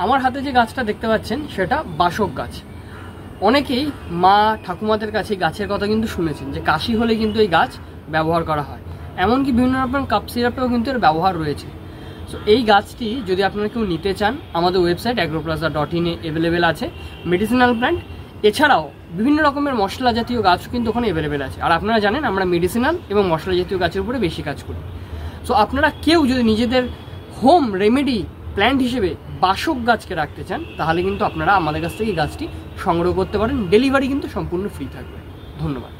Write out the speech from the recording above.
আমার হাতে যে গাছটা দেখতে পাচ্ছেন সেটা বাসক গাছ। অনেকেই মা ঠাকুমাদের কাছে গাছের কথা কিন্তু শুনেছেন যে কাশি হলে কিন্তু এই গাছ ব্যবহার করা হয়, এমনকি বিভিন্ন রকম কাপ সিরাপেও কিন্তু এর ব্যবহার রয়েছে। সো এই গাছটি যদি আপনারা কেউ নিতে চান, আমাদের ওয়েবসাইট agroplaza.in এ অ্যাভেলেবেল আছে মেডিসিনাল প্ল্যান্ট। এছাড়াও বিভিন্ন রকমের মশলা জাতীয় গাছও কিন্তু ওখানে অ্যাভেলেবেল আছে। আর আপনারা জানেন আমরা মেডিসিনাল এবং মশলা জাতীয় গাছের উপরে বেশি কাজ করি। সো আপনারা কেউ যদি নিজেদের হোম রেমেডি প্ল্যান্ট হিসেবে বাসক গাছকে রাখতে চান, তাহলে কিন্তু আপনারা আমাদের কাছ থেকে গাছটি সংগ্রহ করতে পারেন। ডেলিভারি কিন্তু সম্পূর্ণ ফ্রি থাকবে। ধন্যবাদ।